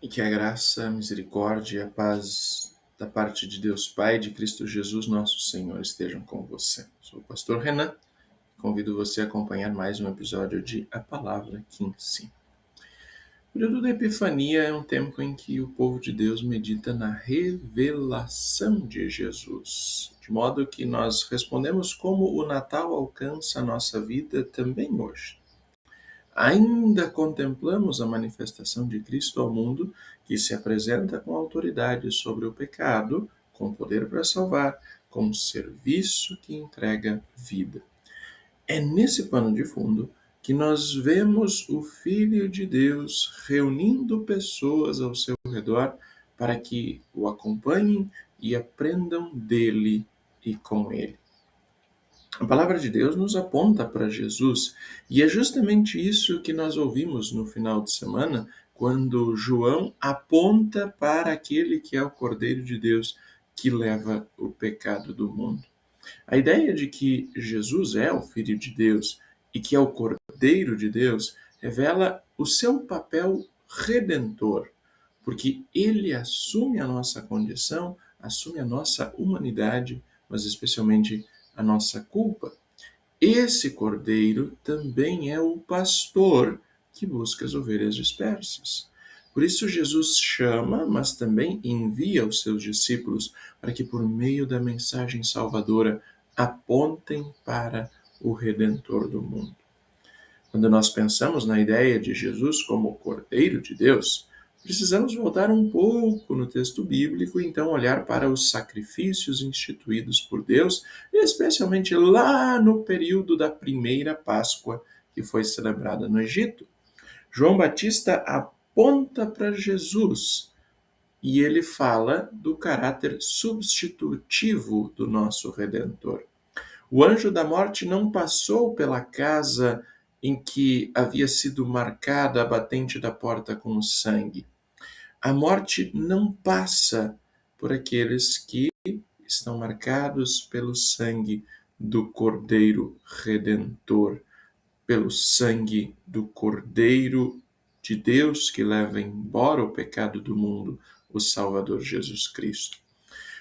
E que a graça, a misericórdia e a paz da parte de Deus Pai e de Cristo Jesus, nosso Senhor, estejam com você. Sou o pastor Renan e convido você a acompanhar mais um episódio de A Palavra que Ensina. O período da Epifania é um tempo em que o povo de Deus medita na revelação de Jesus, de modo que nós respondemos como o Natal alcança a nossa vida também hoje. Ainda contemplamos a manifestação de Cristo ao mundo, que se apresenta com autoridade sobre o pecado, com poder para salvar, com serviço que entrega vida. É nesse pano de fundo que nós vemos o Filho de Deus reunindo pessoas ao seu redor para que o acompanhem e aprendam dele e com ele. A palavra de Deus nos aponta para Jesus, e é justamente isso que nós ouvimos no final de semana, quando João aponta para aquele que é o Cordeiro de Deus que leva o pecado do mundo. A ideia de que Jesus é o Filho de Deus e que é o Cordeiro de Deus revela o seu papel redentor, porque ele assume a nossa condição, assume a nossa humanidade, mas especialmente a nossa culpa. Esse cordeiro também é o pastor que busca as ovelhas dispersas. Por isso Jesus chama, mas também envia os seus discípulos para que por meio da mensagem salvadora apontem para o Redentor do mundo. Quando nós pensamos na ideia de Jesus como o Cordeiro de Deus, precisamos voltar um pouco no texto bíblico e então olhar para os sacrifícios instituídos por Deus, especialmente lá no período da primeira Páscoa, que foi celebrada no Egito. João Batista aponta para Jesus e ele fala do caráter substitutivo do nosso Redentor. O anjo da morte não passou pela casa em que havia sido marcada a batente da porta com o sangue. A morte não passa por aqueles que estão marcados pelo sangue do Cordeiro Redentor, pelo sangue do Cordeiro de Deus que leva embora o pecado do mundo, o Salvador Jesus Cristo.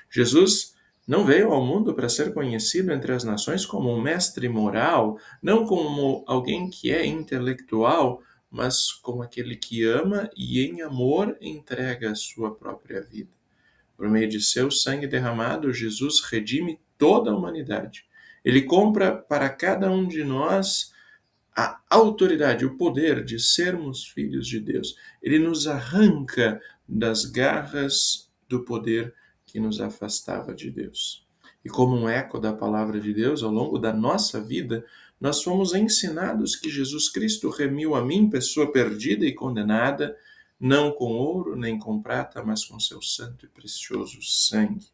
Jesus não veio ao mundo para ser conhecido entre as nações como um mestre moral, não como alguém que é intelectual, mas como aquele que ama e em amor entrega a sua própria vida. Por meio de seu sangue derramado, Jesus redime toda a humanidade. Ele compra para cada um de nós a autoridade, o poder de sermos filhos de Deus. Ele nos arranca das garras do poder que nos afastava de Deus. E como um eco da palavra de Deus, ao longo da nossa vida, nós fomos ensinados que Jesus Cristo remiu a mim, pessoa perdida e condenada, não com ouro nem com prata, mas com seu santo e precioso sangue.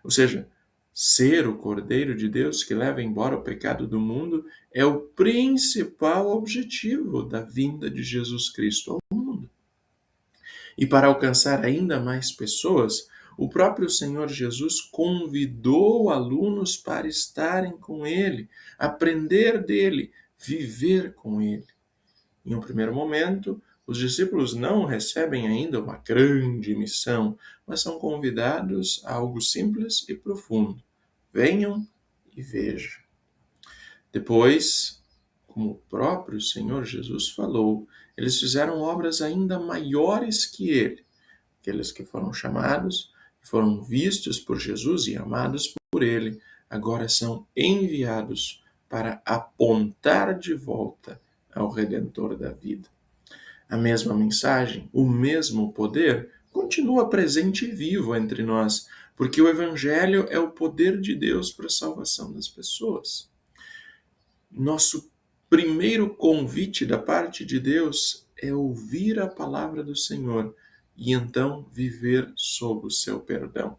Ou seja, ser o Cordeiro de Deus que leva embora o pecado do mundo é o principal objetivo da vinda de Jesus Cristo ao mundo. E para alcançar ainda mais pessoas, o próprio Senhor Jesus convidou alunos para estarem com Ele, aprender dele, viver com Ele. Em um primeiro momento, os discípulos não recebem ainda uma grande missão, mas são convidados a algo simples e profundo. Venham e vejam. Depois, como o próprio Senhor Jesus falou, eles fizeram obras ainda maiores que ele. Aqueles que foram chamados, foram vistos por Jesus e amados por ele, agora são enviados para apontar de volta ao Redentor da vida. A mesma mensagem, o mesmo poder, continua presente e vivo entre nós, porque o Evangelho é o poder de Deus para a salvação das pessoas. Nosso primeiro convite da parte de Deus é ouvir a palavra do Senhor e então viver sob o seu perdão.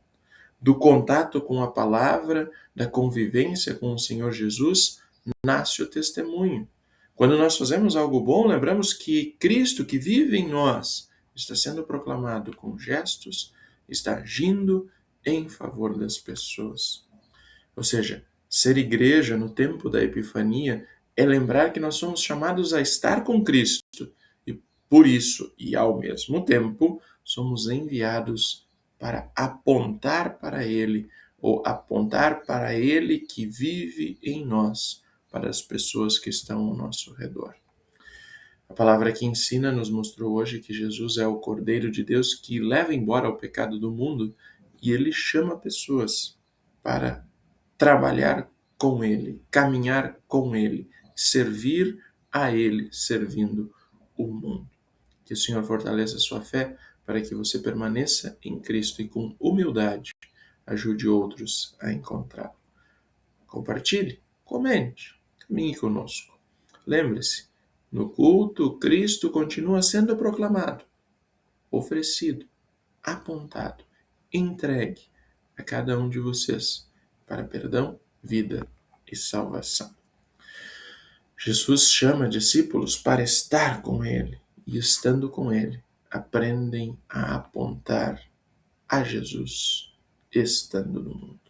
Do contato com a palavra, da convivência com o Senhor Jesus, nasce o testemunho. Quando nós fazemos algo bom, lembramos que Cristo que vive em nós está sendo proclamado com gestos, está agindo em favor das pessoas. Ou seja, ser igreja no tempo da Epifania é lembrar que nós somos chamados a estar com Cristo e, por isso, e ao mesmo tempo, somos enviados para apontar para Ele, ou apontar para Ele que vive em nós, para as pessoas que estão ao nosso redor. A palavra que ensina nos mostrou hoje que Jesus é o Cordeiro de Deus que leva embora o pecado do mundo e Ele chama pessoas para trabalhar com Ele, caminhar com Ele, servir a Ele, servindo o mundo. Que o Senhor fortaleça a sua fé para que você permaneça em Cristo e com humildade ajude outros a encontrá-lo. Compartilhe, comente, caminhe conosco. Lembre-se, no culto, Cristo continua sendo proclamado, oferecido, apontado, entregue a cada um de vocês para perdão, vida e salvação. Jesus chama discípulos para estar com Ele e, estando com Ele, aprendem a apontar a Jesus estando no mundo.